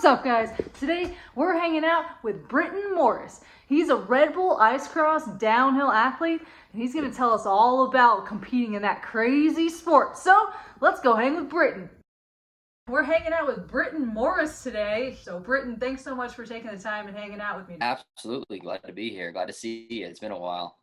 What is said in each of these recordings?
up, guys? Today we're hanging out with Brittan Morris. He's a Red Bull Ice Cross downhill athlete, and he's going to tell us all about competing in that crazy sport. So let's go hang with Brittan. We're hanging out with Brittan Morris today. So Brittan, thanks so much for taking the time and hanging out with me. Absolutely. Glad to be here. Glad to see you. It's been a while.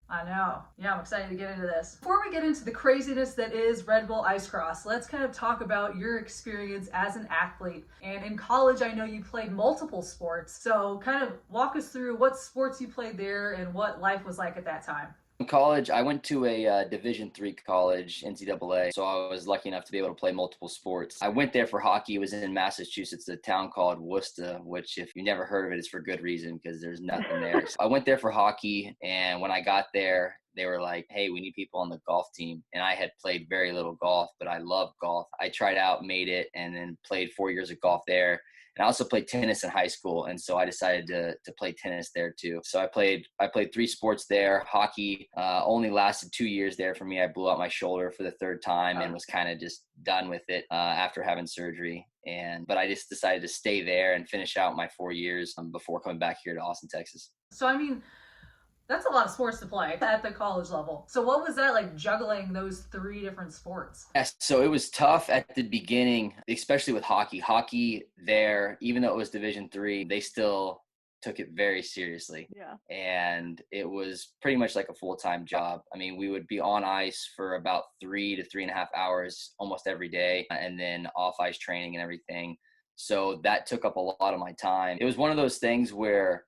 I know. Yeah, I'm excited to get into this. Before we get into the craziness that is Red Bull Ice Cross, let's kind of talk about your experience as an athlete. And in college, I know you played multiple sports. So kind of walk us through what sports you played there and what life was like at that time. In college, I went to a Division III college, NCAA, so I was lucky enough to be able to play multiple sports. I went there for hockey. It was in Massachusetts, a town called Worcester, which if you never heard of it, it's for good reason because there's nothing there. So I went there for hockey, and when I got there, they were like, hey, we need people on the golf team. And I had played very little golf, but I loved golf. I tried out, made it, and then played 4 years of golf there. And I also played tennis in high school, and so I decided to play tennis there too. So I played 3 sports there. Hockey only lasted 2 years there for me. I blew out my shoulder for the third time and was kind of just done with it after having surgery. But I just decided to stay there and finish out my 4 years before coming back here to Austin, Texas. So I mean, that's a lot of sports to play at the college level. So what was that like, juggling those 3 different sports? Yes, so it was tough at the beginning, especially with hockey. Hockey there, even though it was Division III, they still took it very seriously. Yeah. And it was pretty much like a full-time job. I mean, we would be on ice for about 3 to 3.5 hours almost every day, and then off ice training and everything. So that took up a lot of my time. It was one of those things where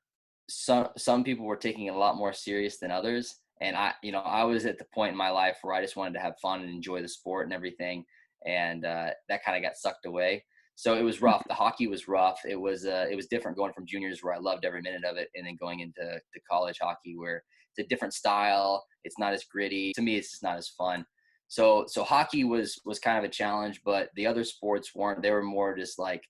some people were taking it a lot more serious than others. And I was at the point in my life where I just wanted to have fun and enjoy the sport and everything. And that kind of got sucked away. So it was rough. The hockey was rough. It was different going from juniors where I loved every minute of it, and then going into college hockey where it's a different style. It's not as gritty. To me, it's just not as fun. So hockey was kind of a challenge, but the other sports weren't. They were more just like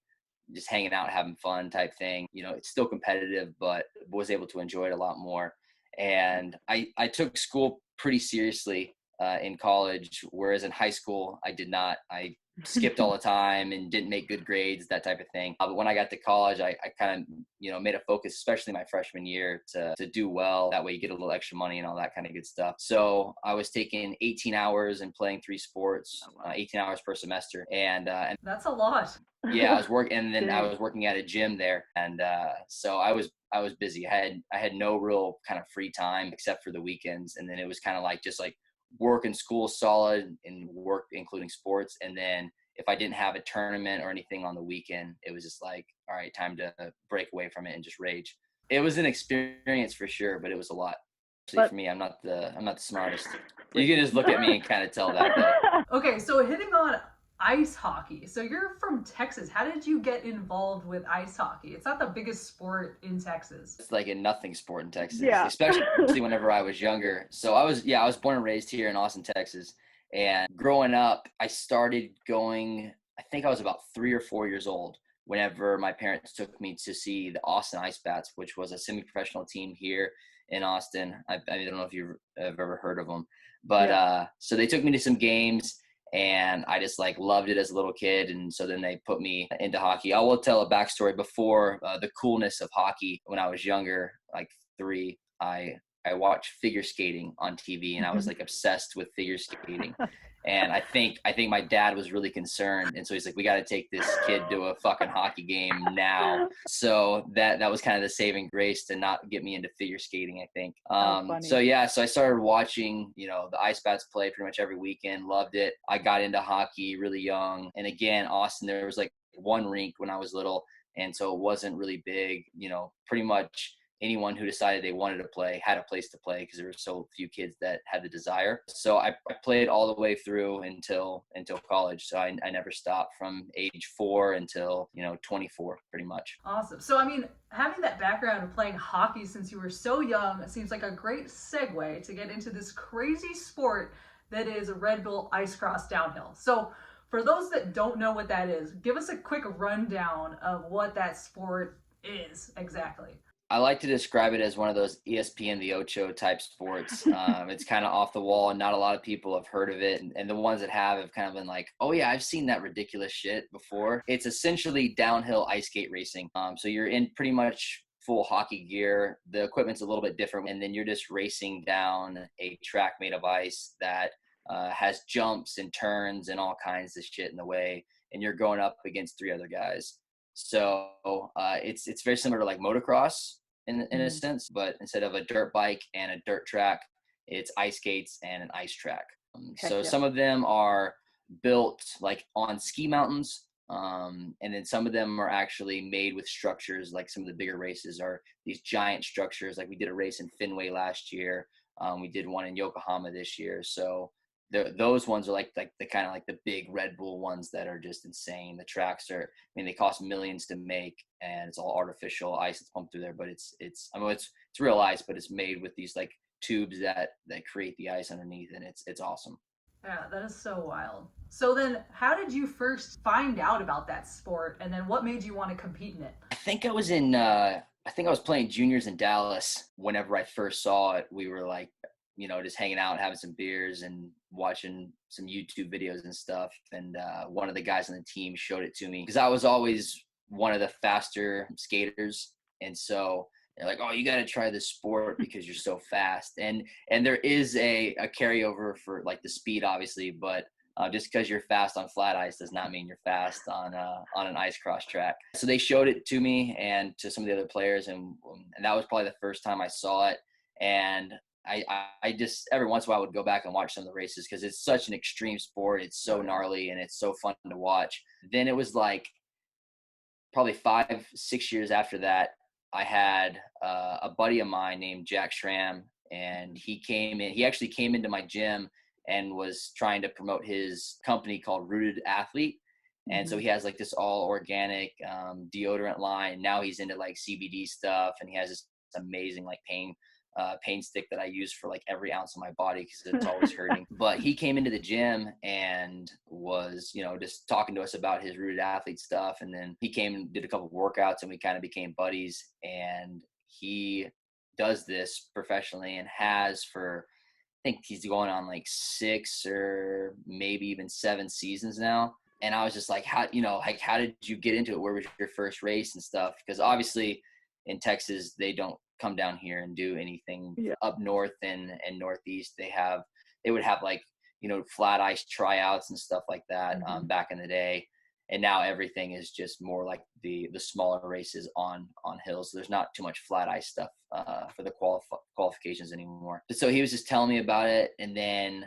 just hanging out, having fun type thing. It's still competitive, but was able to enjoy it a lot more. And I took school pretty seriously in college, whereas in high school, I did not. I skipped all the time and didn't make good grades, that type of thing. But when I got to college, I kind of, made a focus, especially my freshman year, to do well. That way you get a little extra money and all that kind of good stuff. So I was taking 18 hours and playing 3 sports, 18 hours per semester. And that's a lot. Yeah, I was working, and then I was working at a gym there. And so I was busy. I had no real kind of free time except for the weekends. And then it was kind of like just like work and school solid, and work including sports. And then if I didn't have a tournament or anything on the weekend, it was just like, all right, time to break away from it and just rage. It was an experience for sure, but it was a lot. Actually, for me, I'm not the smartest. You can just look at me and kind of tell that. But. Okay, so hitting on ice hockey. So you're from Texas. How did you get involved with ice hockey? It's not the biggest sport in Texas. It's like a nothing sport in Texas, yeah. especially whenever I was younger. So I was born and raised here in Austin, Texas. And growing up, I started going, I think I was about 3 or 4 years old whenever my parents took me to see the Austin Ice Bats, which was a semi-professional team here in Austin. I don't know if you've ever heard of them, but so they took me to some games. And I just like loved it as a little kid. And so then they put me into hockey. I will tell a backstory before the coolness of hockey. When I was younger, like 3, I watched figure skating on TV, and I was like obsessed with figure skating. And I think my dad was really concerned. And so he's like, we got to take this kid to a fucking hockey game now. So that was kind of the saving grace to not get me into figure skating, I think. So I started watching, the Ice Bats play pretty much every weekend, loved it. I got into hockey really young. And again, Austin, there was like 1 rink when I was little. And so it wasn't really big, pretty much anyone who decided they wanted to play had a place to play because there were so few kids that had the desire. So I played all the way through until college. So I never stopped from age 4 until 24, pretty much. Awesome. So I mean, having that background of playing hockey since you were so young seems like a great segue to get into this crazy sport that is Red Bull Ice Cross downhill. So for those that don't know what that is, give us a quick rundown of what that sport is exactly. I like to describe it as one of those ESPN the Ocho type sports. It's kind of off the wall, and not a lot of people have heard of it. And the ones that have kind of been like, oh yeah, I've seen that ridiculous shit before. It's essentially downhill ice skate racing. So you're in pretty much full hockey gear. The equipment's a little bit different, and then you're just racing down a track made of ice that has jumps and turns and all kinds of shit in the way, and you're going up against 3 other guys. So it's very similar to like motocross in a sense, but instead of a dirt bike and a dirt track, it's ice skates and an ice track. So some of them are built like on ski mountains, and then some of them are actually made with structures. Like some of the bigger races are these giant structures. Like we did a race in Fenway last year. We did one in Yokohama this year. So those ones are like the kind of like the big Red Bull ones that are just insane. The tracks are, I mean, they cost millions to make, and it's all artificial ice that's pumped through there. But it's real ice, but it's made with these like tubes that create the ice underneath, and it's awesome. Yeah, that is so wild. So then, how did you first find out about that sport, and then what made you want to compete in it? I think I was playing juniors in Dallas whenever I first saw it. We were like, just hanging out, having some beers and watching some YouTube videos and stuff. And one of the guys on the team showed it to me because I was always one of the faster skaters. And so they're like, oh, you got to try this sport because you're so fast. And there is a carryover for like the speed, obviously, but just because you're fast on flat ice does not mean you're fast on an ice cross track. So they showed it to me and to some of the other players. And that was probably the first time I saw it. And I just every once in a while would go back and watch some of the races because it's such an extreme sport. It's so gnarly and it's so fun to watch. Then it was like probably 5-6 years after that, I had a buddy of mine named Jack Schramm, and he actually came into my gym and was trying to promote his company called Rooted Athlete. And so he has like this all organic deodorant line. Now he's into like CBD stuff, and he has this amazing like pain stick that I use for like every ounce of my body because it's always hurting. But he came into the gym and was, just talking to us about his Rooted Athlete stuff. And then he came and did a couple of workouts, and we kind of became buddies. And he does this professionally and has for, I think he's going on like 6 or maybe even 7 seasons now. And I was just like, how did you get into it? Where was your first race and stuff? Because obviously in Texas, they don't come down here and do anything. Up north and northeast. They would have like, flat ice tryouts and stuff like that back in the day. And now everything is just more like the smaller races on hills. So there's not too much flat ice stuff for the qualifications anymore. So he was just telling me about it. And then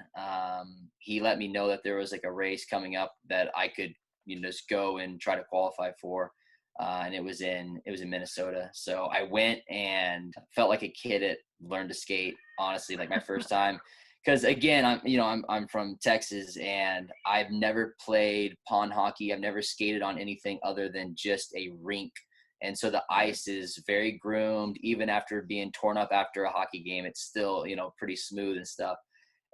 he let me know that there was like a race coming up that I could, just go and try to qualify for. And it was in Minnesota. So I went and felt like a kid that learned to skate, honestly, like my first time. Because again, I'm from Texas, and I've never played pond hockey. I've never skated on anything other than just a rink. And so the ice is very groomed. Even after being torn up after a hockey game, it's still, pretty smooth and stuff.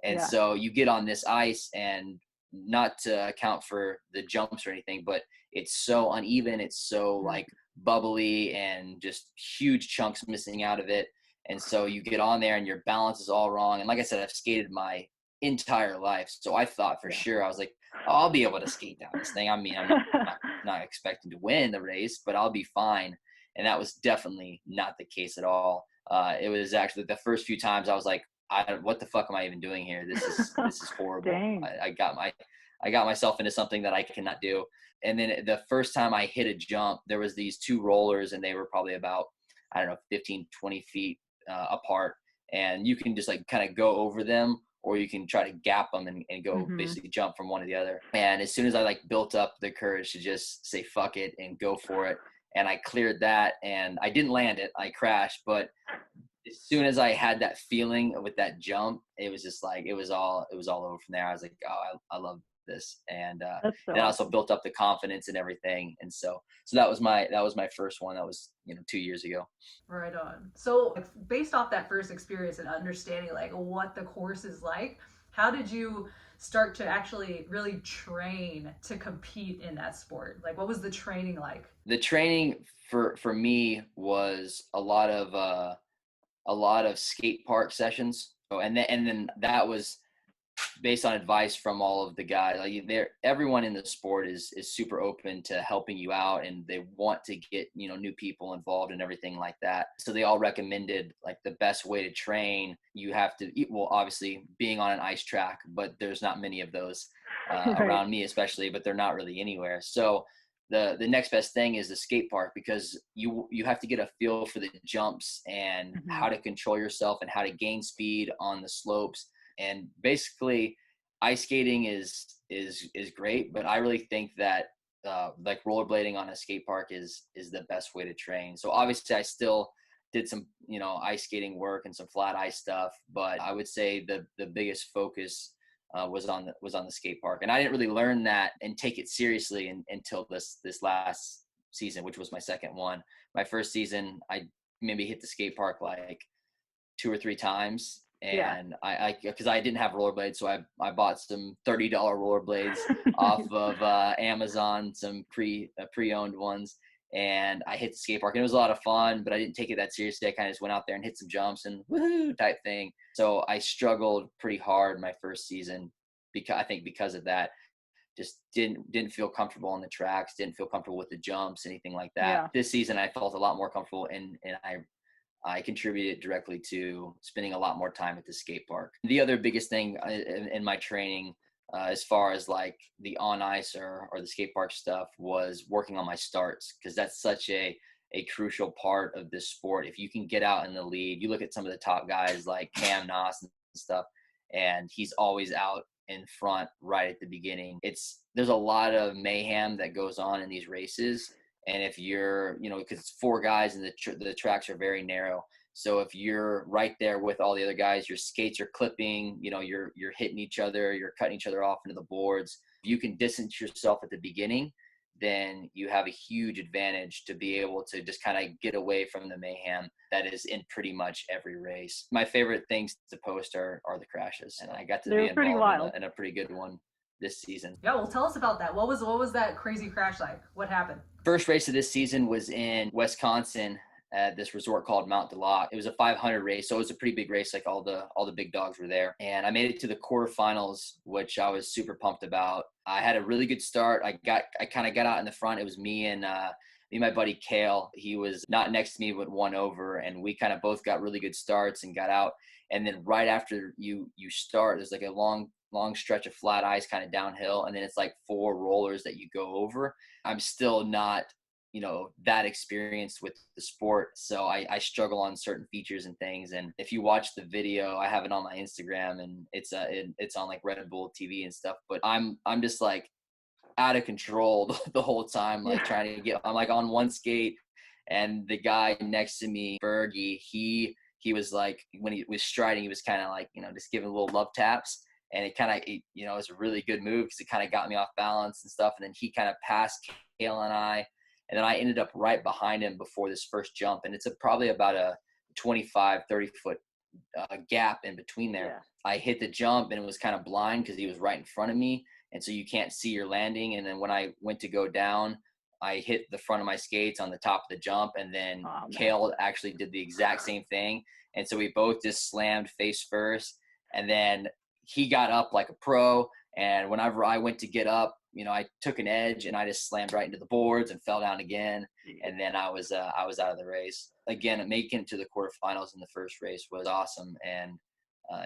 And so you get on this ice, and not to account for the jumps or anything, but it's so uneven. It's so like bubbly and just huge chunks missing out of it. And so you get on there and your balance is all wrong. And like I said, I've skated my entire life. So I thought for sure, I was like, oh, I'll be able to skate down this thing. I mean, I'm not expecting to win the race, but I'll be fine. And that was definitely not the case at all. It was actually the first few times I was like, what the fuck am I even doing here? This is horrible. I got myself into something that I cannot do. And then the first time I hit a jump, there was these 2 rollers, and they were probably about, 15, 20 feet apart. And you can just like kind of go over them, or you can try to gap them and go basically jump from one to the other. And as soon as I like built up the courage to just say, fuck it and go for it. And I cleared that, and I didn't land it. I crashed, but as soon as I had that feeling with that jump, it was just like, it was all over from there. I was like, oh, I love this. And then I also built up the confidence and everything. And so that was my first one. That was 2 years ago. Right on. So based off that first experience and understanding like what the course is like, How did you start to actually really train to compete in that sport? Like, what was the training like? The training for me was a lot of skate park sessions. Oh, and then that was based on advice from all of the guys. Like everyone in the sport is super open to helping you out, and they want to get, you know, new people involved and everything like that. So they all recommended like the best way to train. You have to eat, well, obviously being on an ice track, but there's not many of those Right. around me, especially, but they're not really anywhere. So the next best thing is the skate park, because you have to get a feel for the jumps and how to control yourself and how to gain speed on the slopes. And basically ice skating is great, but I really think that like rollerblading on a skate park is the best way to train. So obviously I still did some, you know, ice skating work and some flat ice stuff, but I would say the biggest focus was on the skate park. And I didn't really learn that and take it seriously until this last season, which was my second one. My first season, I maybe hit the skate park like 2 or 3 times. And I because I didn't have rollerblades, so I bought some $30 rollerblades off of Amazon, some pre-owned ones, and I hit the skate park, and it was a lot of fun, but I didn't take it that seriously. I kind of just went out there and hit some jumps and woohoo type thing. So I struggled pretty hard my first season because of that. Just didn't feel comfortable on the tracks, didn't feel comfortable with the jumps, anything like that. Yeah. This season I felt a lot more comfortable, and I contributed directly to spending a lot more time at the skate park. The other biggest thing in my training, as far as like the on ice or the skate park stuff, was working on my starts, because that's such a crucial part of this sport. If you can get out in the lead, you look at some of the top guys like Cam Noss and stuff, and he's always out in front right at the beginning. There's a lot of mayhem that goes on in these races. And if you're, you know, because it's 4 guys and the tracks are very narrow. So if you're right there with all the other guys, your skates are clipping, you know, you're hitting each other, you're cutting each other off into the boards. If you can distance yourself at the beginning, then you have a huge advantage to be able to just kind of get away from the mayhem that is in pretty much every race. My favorite things to post are the crashes, and I got to be involved in a pretty good one this season. Yeah, well, tell us about that. What was that crazy crash like? What happened? First race of this season was in Wisconsin at this resort called Mount Delac. It was a 500 race, so it was a pretty big race. Like all the big dogs were there, and I made it to the quarterfinals, which I was super pumped about. I had a really good start. I kind of got out in the front. It was me and my buddy Kale. He was not next to me, but one over, and we kind of both got really good starts and got out. And then right after you start, there's like a long stretch of flat ice kind of downhill, and then it's like 4 rollers that you go over. I'm still not, you know, that experienced with the sport, so I struggle on certain features and things. And if you watch the video, I have it on my Instagram, and it's on like Red Bull TV and stuff. But I'm just like out of control the whole time, like trying to get. I'm like on one skate, and the guy next to me, Bergie, he was like, when he was striding, he was kind of like, you know, just giving little love taps. And it kind of, you know, it was a really good move because it kind of got me off balance and stuff. And then he kind of passed Kale and I. And then I ended up right behind him before this first jump. And it's probably about a 25, 30-foot gap in between there. Yeah. I hit the jump, and it was kind of blind because he was right in front of me. And so you can't see your landing. And then when I went to go down, I hit the front of my skates on the top of the jump. And then Kale actually did the exact same thing. And so we both just slammed face first. And then he got up like a pro, and whenever I went to get up, you know, I took an edge and I just slammed right into the boards and fell down again. And then I was out of the race. Again, making it to the quarterfinals in the first race was awesome, and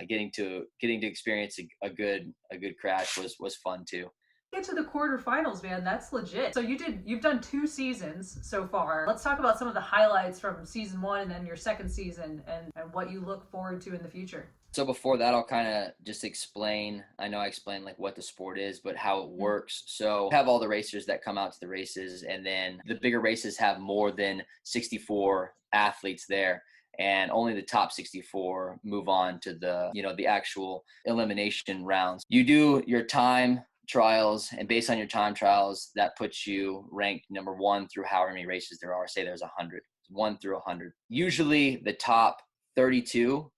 getting to experience a good crash was fun too. Get to the quarterfinals, man. That's legit. So you've done 2 seasons so far. Let's talk about some of the highlights from season 1 and then your second season, and what you look forward to in the future. So before that, I'll kind of just explain. I know I explained like what the sport is, but how it works. So have all the racers that come out to the races, and then the bigger races have more than 64 athletes there, and only the top 64 move on to the actual elimination rounds. You do your time trials, and based on your time trials, that puts you ranked number 1 through however many races there are. Say there's 100, 1 through 100. Usually the top 32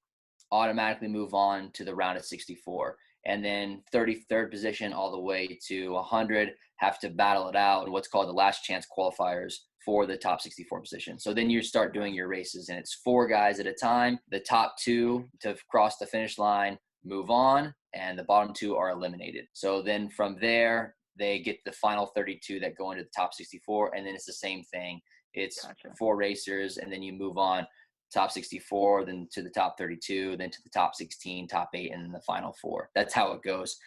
automatically move on to the round of 64. and then 33rd position all the way to 100 have to battle it out in what's called the last chance qualifiers for the top 64 position. So then you start doing your races, and it's 4 guys at a time. The top 2 to cross the finish line move on, and the bottom 2 are eliminated. So then from there, they get the final 32 that go into the top 64, and then it's the same thing. It's 4 racers, and then you move on top 64, then to the top 32, then to the top 16, top 8, and then the final 4. That's how it goes.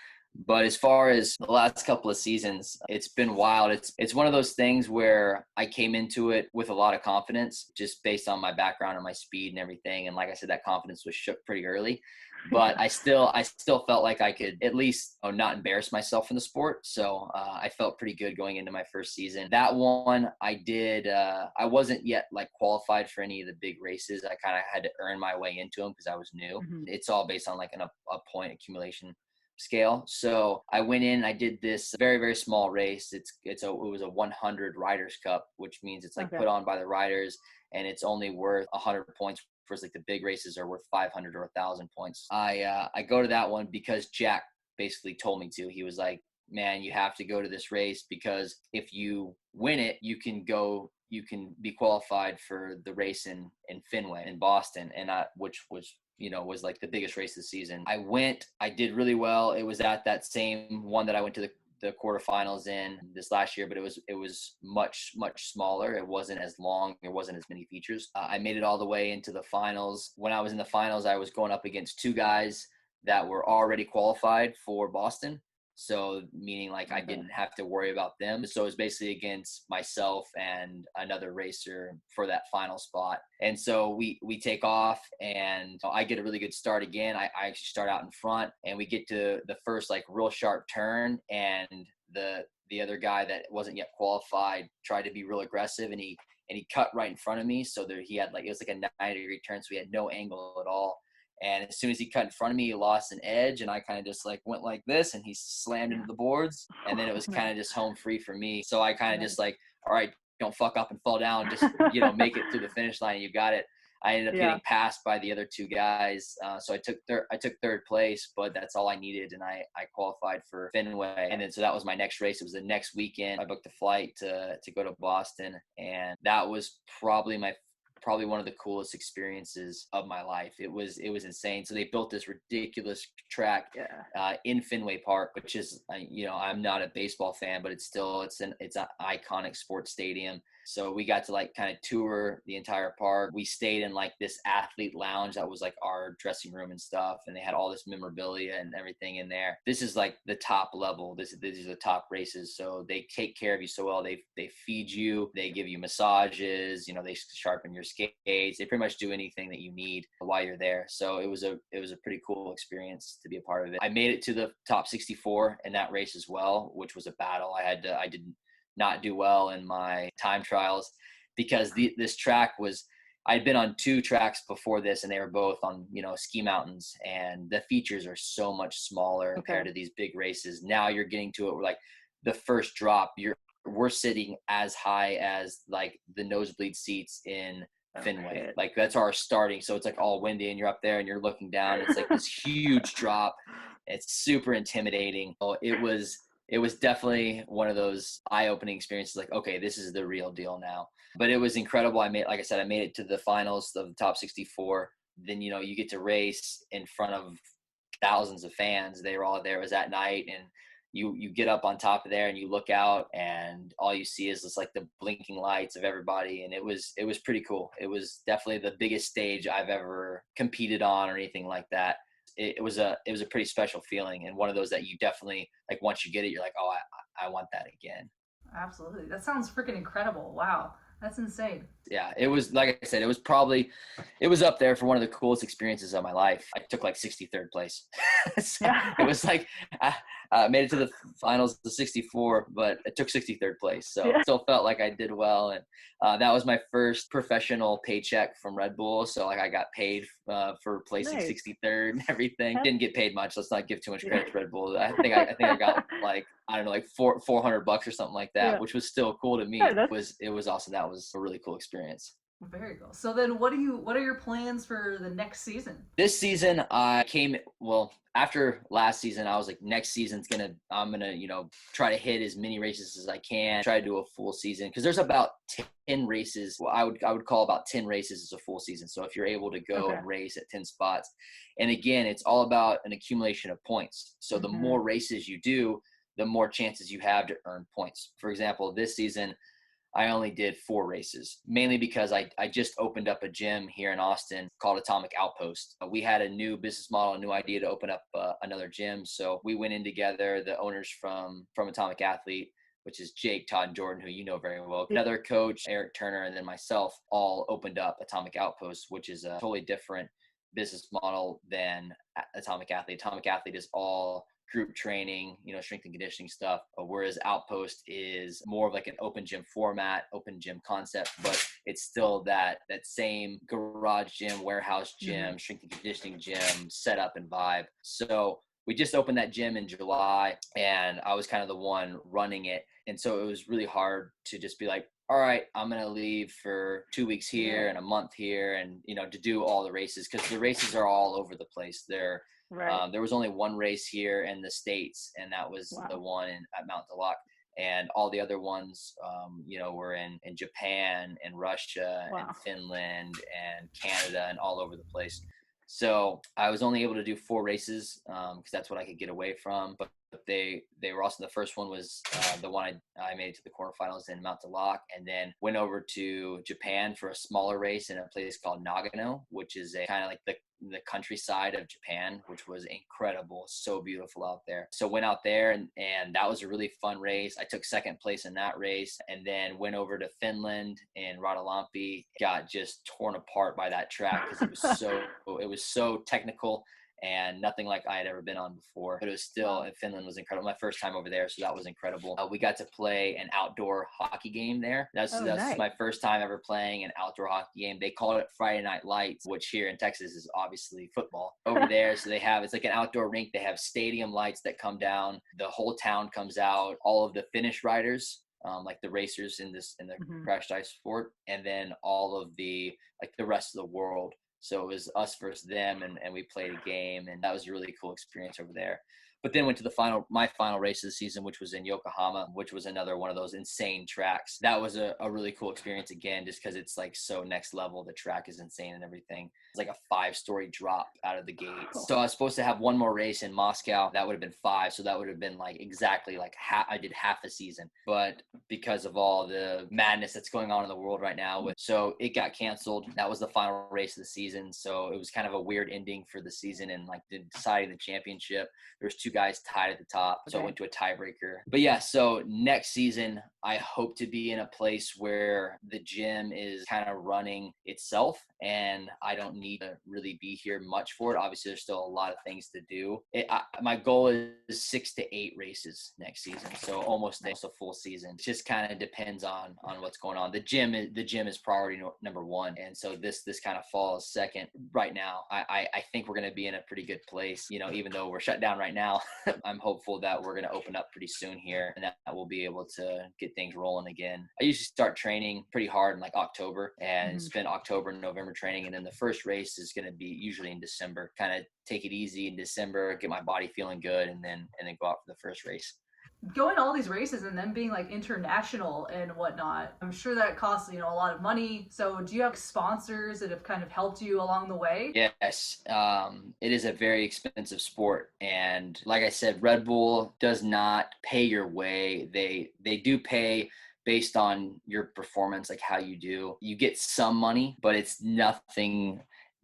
But as far as the last couple of seasons, it's been wild. It's one of those things where I came into it with a lot of confidence, just based on my background and my speed and everything. And like I said, that confidence was shook pretty early. But I still felt like I could at least not embarrass myself in the sport. So I felt pretty good going into my first season. That one I did. I wasn't yet like qualified for any of the big races. I kind of had to earn my way into them because I was new. Mm-hmm. It's all based on like a point accumulation scale. So I went in, I did this very, very small race. It was a 100 Riders Cup, which means it's like put on by the riders, and it's only worth 100 points. Whereas like the big races are worth 500 or 1,000 points. I go to that one because Jack basically told me to. He was like, man, you have to go to this race because if you win it, you can be qualified for the race in Fenway in Boston, and which was like the biggest race of the season. I went, I did really well. It was at that same one that I went to the quarterfinals in this last year, but it was much, much smaller. It wasn't as long. There wasn't as many features. I made it all the way into the finals. When I was in the finals, I was going up against 2 guys that were already qualified for Boston. So meaning like I didn't have to worry about them. So it was basically against myself and another racer for that final spot. And so we take off, and I get a really good start again. I actually start out in front, and we get to the first like real sharp turn, and the other guy that wasn't yet qualified tried to be real aggressive, and he cut right in front of me. So he had it was like a 90-degree turn, so he had no angle at all. And as soon as he cut in front of me, he lost an edge, and I kind of just like went like this, and he slammed into the boards, and then it was kind of just home free for me. So I kind of just like, all right, don't fuck up and fall down, just make it through the finish line, and you got it. I ended up getting passed by the other 2 guys, so I took 3rd place, but that's all I needed, and I qualified for Fenway. And then so that was my next race. It was the next weekend. I booked a flight to go to Boston, and that was probably one of the coolest experiences of my life. It was insane. So they built this ridiculous track in Fenway Park, which is, I'm not a baseball fan, but it's an iconic sports stadium. So we got to like kind of tour the entire park. We stayed in like this athlete lounge that was like our dressing room and stuff, and they had all this memorabilia and everything in there. This is like the top level. These are the top races. So they take care of you so well. They feed you, they give you massages, they sharpen your skates. They pretty much do anything that you need while you're there. So it was a pretty cool experience to be a part of it. I made it to the top 64 in that race as well, which was a battle. I did not do well in my time trials because this track was, I'd been on 2 tracks before this, and they were both on, ski mountains, and the features are so much smaller compared to these big races. Now you're getting to it where like the first drop, we're sitting as high as like the nosebleed seats in Fenway. Like that's our starting. So it's like all windy, and you're up there and you're looking down. It's like this huge drop. It's super intimidating. So it was definitely one of those eye-opening experiences. Like, okay, this is the real deal now. But it was incredible. I made it to the finals of the top 64. Then, you get to race in front of thousands of fans. They were all there. It was at night, and you get up on top of there and you look out, and all you see is just like the blinking lights of everybody. And it was pretty cool. It was definitely the biggest stage I've ever competed on or anything like that. It was a pretty special feeling, and one of those that you definitely like, once you get it, you're like, oh, I want that again. Absolutely. That sounds freaking incredible. Wow. That's insane. Yeah, it was, like I said, it was up there for one of the coolest experiences of my life. I took like 63rd place. So it was like, I made it to the finals, the 64, but I took 63rd place. So it still felt like I did well. And that was my first professional paycheck from Red Bull. So like I got paid for placing 63rd and everything. Didn't get paid much. Let's not give too much credit to Red Bull. I think I got like, I don't know, like $400 or something like that, which was still cool to me. It was awesome. That was a really cool experience. Very cool. So then what are your plans for the next season? This season, after last season, I was like, next season's I'm gonna, try to hit as many races as I can, try to do a full season. Cause there's about 10 races. Well, I would call about 10 races as a full season. So if you're able to go and race at 10 spots, and again, it's all about an accumulation of points. So the more races you do, the more chances you have to earn points. For example, this season, I only did 4 races, mainly because I just opened up a gym here in Austin called Atomic Outpost. We had a new business model, a new idea to open up another gym. So we went in together, the owners from Atomic Athlete, which is Jake, Todd, and Jordan, who you know very well, another coach, Eric Turner, and then myself, all opened up Atomic Outpost, which is a totally different business model than Atomic Athlete. Atomic Athlete is all group training, strength and conditioning stuff, whereas Outpost is more of like an open gym format, open gym concept, but it's still that same garage gym, warehouse gym, strength and conditioning gym setup and vibe. So we just opened that gym in July, and I was kind of the one running it. And so it was really hard to just be like, all right, I'm going to leave for 2 weeks here and a month here, and, to do all the races, because the races are all over the place. There was only one race here in the States, and that was the one at Mount Delok. And all the other ones, were in Japan and Russia and Finland and Canada and all over the place. So I was only able to do 4 races because that's what I could get away from. But they were also, the first one was the one I made it to the quarterfinals in Mount Delok, and then went over to Japan for a smaller race in a place called Nagano, which is a kind of like the countryside of Japan, which was incredible, so beautiful out there. So went out there, and that was a really fun race. I took second place in that race, and then went over to Finland in Rautalampi, got just torn apart by that track because it was so technical and nothing like I had ever been on before. But it was still, Finland was incredible. My first time over there, so that was incredible. We got to play an outdoor hockey game there. That's nice. My first time ever playing an outdoor hockey game. They called it Friday Night Lights, which here in Texas is obviously football. Over there, so it's like an outdoor rink. They have stadium lights that come down. The whole town comes out. All of the Finnish riders, like the racers in the crashed ice sport, and then all of the rest of the world. So it was us versus them, and we played a game, and that was a really cool experience over there. But then went to my final race of the season, which was in Yokohama, which was another one of those insane tracks. That was a really cool experience again, just because it's like so next level. The track is insane and everything. It's like a 5-story drop out of the gate. So I was supposed to have one more race in Moscow. That would have been 5. So that would have been like exactly like I did half a season. But because of all the madness that's going on in the world right now, so it got canceled. That was the final race of the season. So it was kind of a weird ending for the season, and like deciding the championship. There was 2 guys tied at the top, so I went to a tiebreaker. But yeah, so next season I hope to be in a place where the gym is kind of running itself, and I don't need to really be here much for it. Obviously, there's still a lot of things to do. My goal is 6 to 8 races next season, so almost a full season. It just kind of depends on what's going on. The gym is priority number 1, and so this kind of falls second right now. I think we're going to be in a pretty good place, even though we're shut down right now. I'm hopeful that we're going to open up pretty soon here, and that we'll be able to get things rolling again. I usually start training pretty hard in like October, and spend October and November training, and then the first race is going to be usually in December. Kind of take it easy in December, get my body feeling good, and then go out for the first race. Going to all these races and then being like international and whatnot, I'm sure that costs a lot of money. So do you have sponsors that have kind of helped you along the way? Yes, it is a very expensive sport, and like I said, Red Bull does not pay your way. They do pay based on your performance, like how you do. You get some money, but it's nothing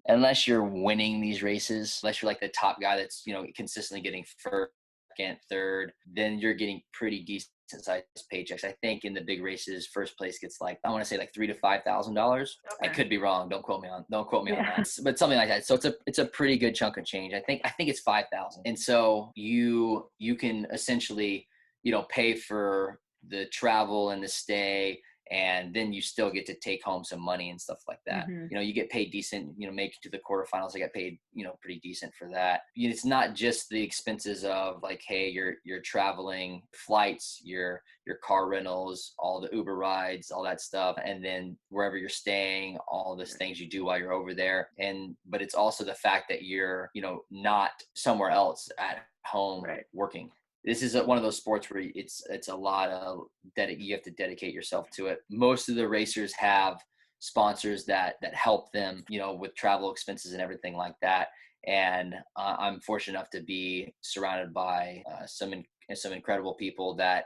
unless you're winning these races, unless you're like the top guy that's consistently getting first, second, third, then you're getting pretty decent sized paychecks. I think in the big races, first place gets like, I want to say like $3,000 to $5,000. I could be wrong. Don't quote me on that, but something like that. So it's a pretty good chunk of change. I think it's 5,000. And so you can essentially, pay for the travel and the stay and then you still get to take home some money and stuff like that. You get paid decent, make it to the quarterfinals. I got paid, pretty decent for that. It's not just the expenses of like, hey, you're traveling, flights, your car rentals, all the Uber rides, all that stuff, and then wherever you're staying, all those things you do while you're over there. But it's also the fact that you're, not somewhere else at home working. This is one of those sports where it's a lot of you have to dedicate yourself to it. Most of the racers have sponsors that help them, with travel expenses and everything like that. And I'm fortunate enough to be surrounded by some incredible people that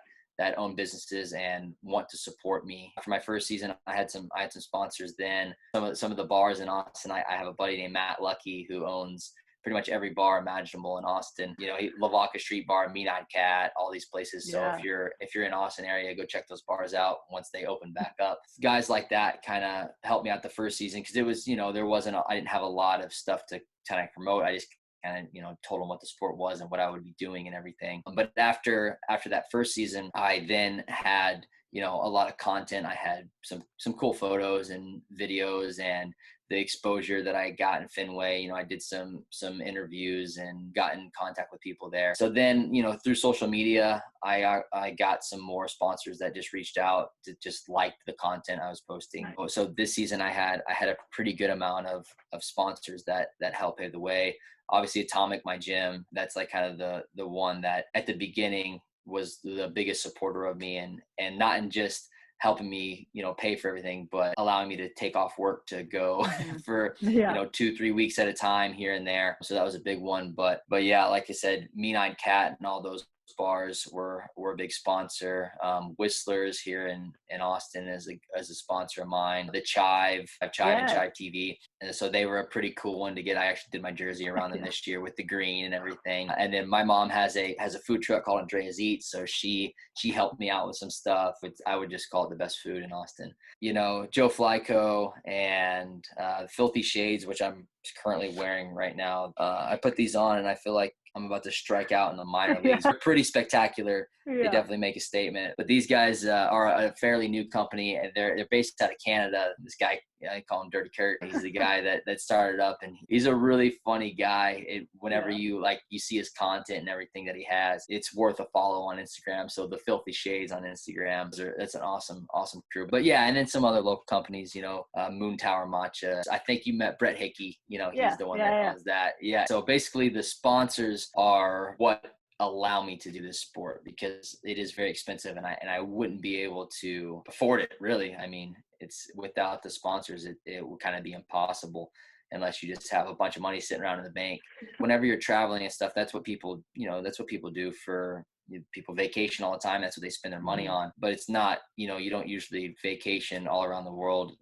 own businesses and want to support me. For my first season, I had some sponsors. Then some of the bars in Austin, I have a buddy named Matt Lucky who owns pretty much every bar imaginable in Austin. Lavaca Street Bar, Mean-Eyed Cat, all these places. So if you're in Austin area, go check those bars out once they open back up. Guys like that kind of helped me out the first season because it was, I didn't have a lot of stuff to kind of promote. I just kind of, told them what the sport was and what I would be doing and everything. But after that first season, I then had, a lot of content. I had some cool photos and videos, and the exposure that I got in Fenway, I did some interviews and got in contact with people there. So then, through social media, I got some more sponsors that just reached out to just like the content I was posting. Right. So this season I had a pretty good amount of sponsors that helped pave the way. Obviously Atomic, my gym, that's like kind of the one that at the beginning was the biggest supporter of me, and not in just helping me, pay for everything, but allowing me to take off work to go for, 2-3 weeks at a time here and there. So that was a big one. But yeah, like I said, Mean-Eyed Cat and all those bars were a big sponsor. Whistlers here in Austin as a sponsor of mine. The Chive and Chive TV. And so they were a pretty cool one to get. I actually did my jersey around them this year with the green and everything. And then my mom has a food truck called Andrea's Eats. So she helped me out with some stuff. I would just call it the best food in Austin. Joe Flyco and Filthy Shades, which I'm currently wearing right now. I put these on and I feel like I'm about to strike out in the minor leagues. They're pretty spectacular. They definitely make a statement. But these guys are a fairly new company, and they're based out of Canada. This guy, I call him Dirty Kurt. He's the guy that started up, and he's a really funny guy. Whenever you see his content and everything that he has, it's worth a follow on Instagram. So the Filthy Shades on Instagram, that's an awesome crew. But yeah, and then some other local companies, Moon Tower Matcha. I think you met Brett Hickey. He's the one that owns that. Yeah. So basically, the sponsors are what allow me to do this sport, because it is very expensive, and I wouldn't be able to afford it, really. I mean, it's without the sponsors, it would kind of be impossible unless you just have a bunch of money sitting around in the bank. Whenever you're traveling and stuff, that's what people do. For people vacation all the time. That's what they spend their money on. But it's not, you don't usually vacation all around the world,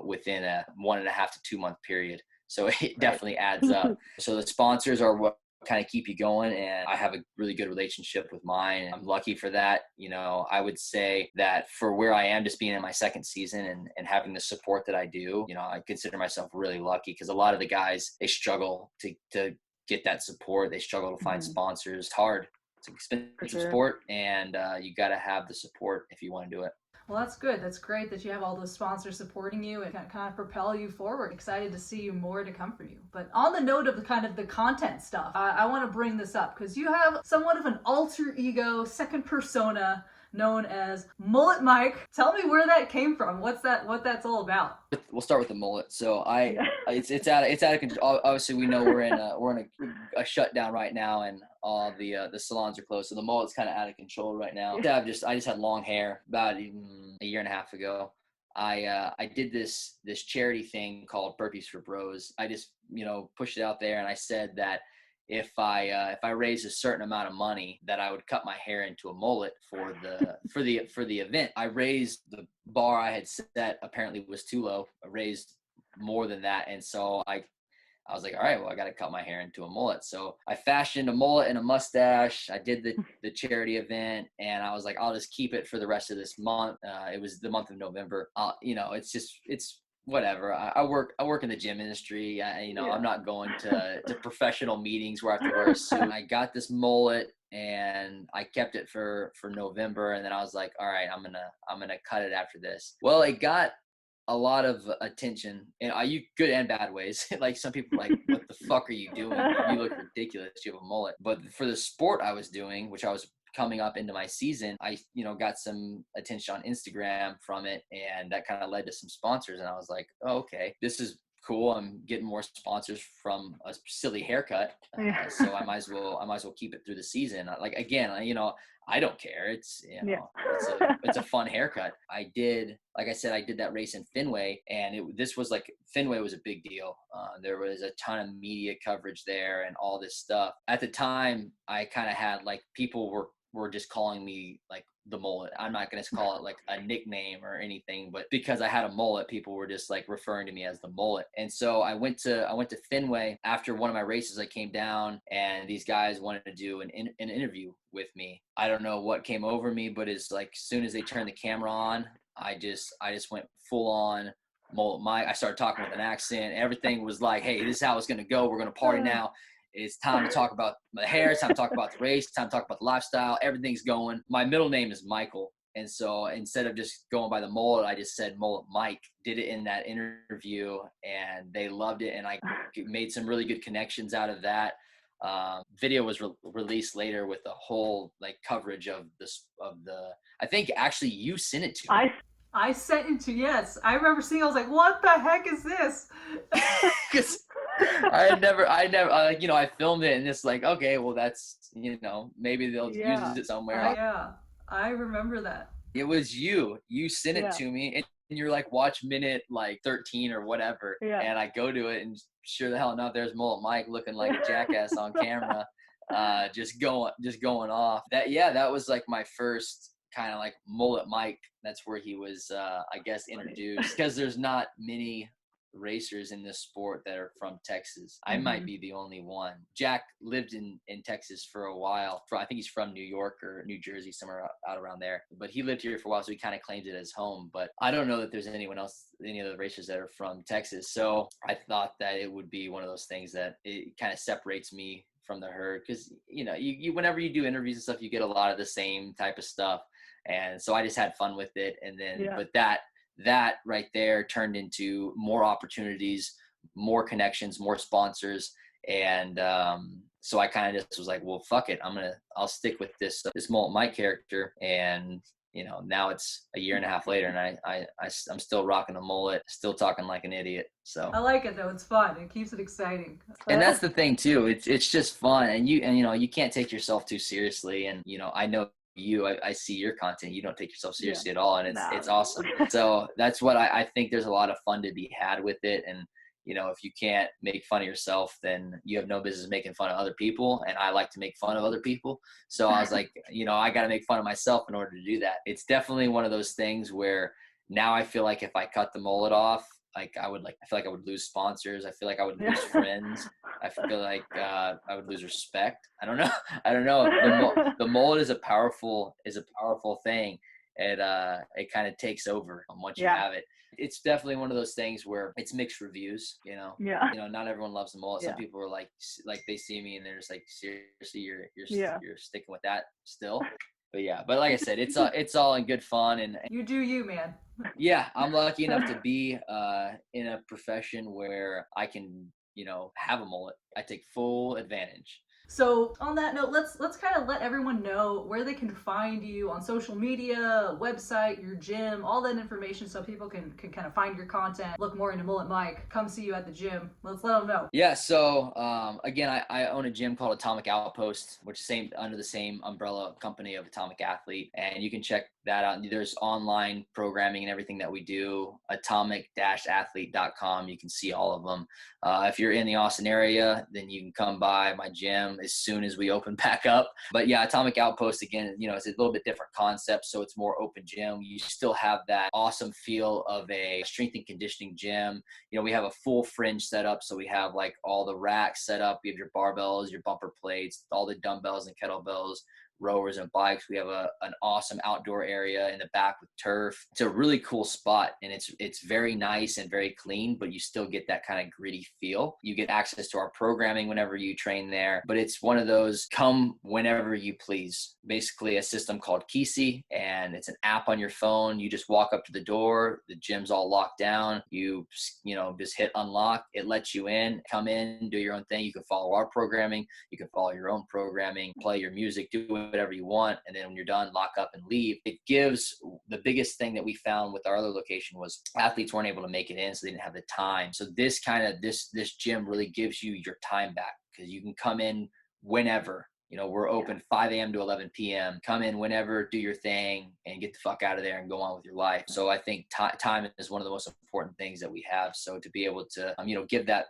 within a 1.5 to 2 month period. So it definitely adds up. So the sponsors are what kind of keep you going, and I have a really good relationship with mine, and I'm lucky for that. I would say that for where I am, just being in my second season and having the support that I do, I consider myself really lucky, because a lot of the guys, they struggle to get that support. They struggle to find sponsors. It's hard. It's an expensive sport, and you got to have the support if you want to do it. Well, that's good. That's great that you have all those sponsors supporting you and kind of propel you forward. Excited to see more to come for you. But on the note of the content stuff, I want to bring this up because you have somewhat of an alter ego, second persona known as Mullet Mike. Tell me where that came from. What that's all about. We'll start with the mullet. So it's out of control. Obviously, we know we're in a shutdown right now, and all the salons are closed. So the mullet's kind of out of control right now. I just had long hair about a year and a half ago. I did this charity thing called Burpees for Bros. I just pushed it out there, and I said that if I raised a certain amount of money, that I would cut my hair into a mullet for the event. I raised the bar I had set, apparently was too low. I raised more than that, and so I was like, all right, well, I got to cut my hair into a mullet. So I fashioned a mullet and a mustache. I did the charity event, and I was like, I'll just keep it for the rest of this month. It was the month of November. It's whatever. I work in the gym industry. I'm not going to professional meetings where I have to wear a suit. I got this mullet and I kept it for November, and then I was like, all right, I'm gonna cut it after this. Well, it got a lot of attention, and you good and bad ways. Like some people are like, what the fuck are you doing? You look ridiculous. You have a mullet. But for the sport I was doing, which I was coming up into my season, I got some attention on Instagram from it, and that kind of led to some sponsors. And I was like, oh, okay, this is cool. I'm getting more sponsors from a silly haircut, so I might as well keep it through the season. Like again, I don't care. It's it's a fun haircut. I did that race in Fenway, and this was like, Fenway was a big deal. There was a ton of media coverage there and all this stuff. At the time, I kind of had like, people were just calling me like the mullet. I'm not going to call it like a nickname or anything, but because I had a mullet, people were just like referring to me as the mullet. And so I went to Fenway after one of my races. I came down, and these guys wanted to do an interview with me. I don't know what came over me, but it's like, as soon as they turned the camera on, I just went full on Mullet Mike. I started talking with an accent. Everything was like, hey, this is how it's going to go. We're going to party now. It's time to talk about the hair. It's time to talk about the race. It's time to talk about the lifestyle. Everything's going. My middle name is Michael. And so instead of just going by the mullet, I just said Mullet Mike. Did it in that interview, and they loved it. And I made some really good connections out of that. Video was released later with the whole like coverage of the, I think actually you sent it to me. I sent it to, yes. I remember seeing, I was like, what the heck is this? Because I never, I filmed it, and it's like, okay, well, that's, maybe they'll use it somewhere. I remember that. It was you sent it to me, and you're like, watch minute like 13 or whatever. And I go to it, and sure the hell enough, there's Mullet Mike looking like a jackass on camera, just going off. That was like my first kind of like Mullet Mike. That's where he was, I guess, introduced, because there's not many racers in this sport that are from Texas. I might be the only one. Jack lived in Texas for a while. I think he's from New York or New Jersey, somewhere out around there. But he lived here for a while, so he kind of claims it as home. But I don't know that there's anyone else, any other racers that are from Texas. So I thought that it would be one of those things that it kind of separates me from the herd, because you whenever you do interviews and stuff, you get a lot of the same type of stuff. And so I just had fun with it. And then, but that right there turned into more opportunities, more connections, more sponsors. And so I kind of just was like, well, fuck it. I'll stick with this Mullet Mike character. And, now it's a year and a half later, and I'm still rocking a mullet, still talking like an idiot. So I like it though. It's fun. It keeps it exciting. And that's the thing too. It's just fun. And you can't take yourself too seriously. And, I know I see your content. You don't take yourself seriously at all, and it's awesome. So that's what I think. There's a lot of fun to be had with it, and if you can't make fun of yourself, then you have no business making fun of other people. And I like to make fun of other people, so I was like, I got to make fun of myself in order to do that. It's definitely one of those things where now I feel like if I cut the mullet off, I feel like I would lose sponsors. I feel like I would lose friends. I feel like I would lose respect. I don't know. The mullet is a powerful thing. It kind of takes over once you have it. It's definitely one of those things where it's mixed reviews. Not everyone loves the mullet. Some people are like they see me and they're just like, seriously, you're sticking with that still. But like I said, it's all in good fun, and you do you, man. Yeah, I'm lucky enough to be in a profession where I can, have a mullet. I take full advantage. So on that note, let's kind of let everyone know where they can find you on social media, website, your gym, all that information, so people can kind of find your content, look more into Mullet Mike, come see you at the gym. Let's let them know. Yeah, so again, I own a gym called Atomic Outpost, which is under the same umbrella company of Atomic Athlete, and you can check that out. There's online programming and everything that we do, atomic-athlete.com. You can see all of them. If you're in the Austin area, then you can come by my gym as soon as we open back up. But yeah, Atomic Outpost, again, it's a little bit different concept, so it's more open gym. You still have that awesome feel of a strength and conditioning gym. We have a full fringe setup, so we have like all the racks set up. We have your barbells, your bumper plates, all the dumbbells and kettlebells. rowers and bikes. We have an awesome outdoor area in the back with turf. It's a really cool spot, and it's very nice and very clean, but you still get that kind of gritty feel. You get access to our programming whenever you train there, but it's one of those come whenever you please. Basically a system called Kisi, and it's an app on your phone. You just walk up to the door, the gym's all locked down. You just hit unlock. It lets you in, come in, do your own thing. You can follow our programming. You can follow your own programming, play your music, do whatever you want. And then when you're done, lock up and leave. It gives the biggest thing that we found with our other location was athletes weren't able to make it in, so they didn't have the time. So this gym really gives you your time back, because you can come in whenever. We're open 5 a.m. to 11 p.m. Come in whenever, do your thing, and get the fuck out of there and go on with your life. So I think time is one of the most important things that we have. So to be able to, give that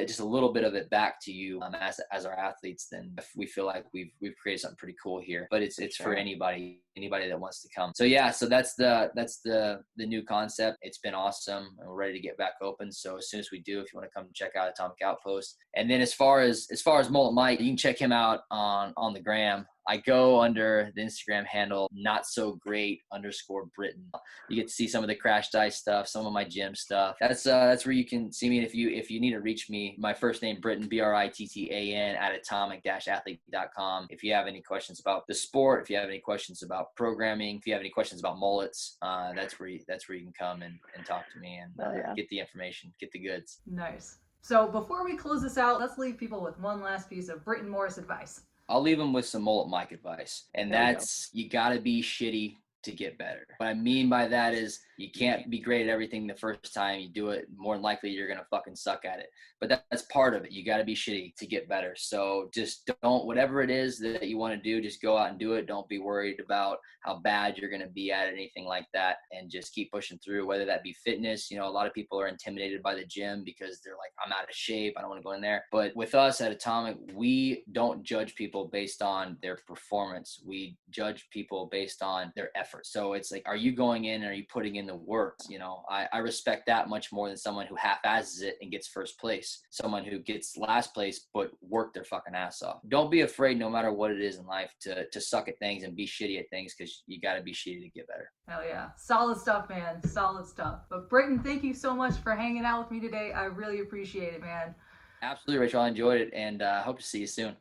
just a little bit of it back to you as our athletes, then we feel like we've created something pretty cool here. But it's for anybody that wants to come. So yeah, so that's the new concept. It's been awesome, and we're ready to get back open. So as soon as we do, if you want to come check out Atomic Outpost. And then as far as Mullet Mike, you can check him out on the gram. I go under the Instagram handle @NotSoGreat_Brittan. You get to see some of the Crash Dice stuff, some of my gym stuff. That's where you can see me. And if you need to reach me, my first name Brittan, Brittan @atomic-athlete.com. If you have any questions about the sport, if you have any questions about programming, if you have any questions about mullets, that's where you can come and talk to me and get the information, get the goods. Nice. So before we close this out, let's leave people with one last piece of Brittan Morris advice. I'll leave them with some Mullet Mike advice. And that's, you got to be shitty to get better. What I mean by that is you can't be great at everything the first time you do it. More than likely, you're going to fucking suck at it. But that's part of it. You got to be shitty to get better. So just don't, whatever it is that you want to do, just go out and do it. Don't be worried about how bad you're going to be at it, anything like that. And just keep pushing through, whether that be fitness. A lot of people are intimidated by the gym because they're like, I'm out of shape, I don't want to go in there. But with us at Atomic, we don't judge people based on their performance. We judge people based on their effort. So it's like, are you going in and are you putting in the work? I respect that much more than someone who half-asses it and gets first place. Someone who gets last place but work their fucking ass off. Don't be afraid, no matter what it is in life, to suck at things and be shitty at things, because you got to be shitty to get better. Hell yeah. Solid stuff, man. Solid stuff. But Brittan, thank you so much for hanging out with me today. I really appreciate it, man. Absolutely, Raechel. I enjoyed it, and hope to see you soon.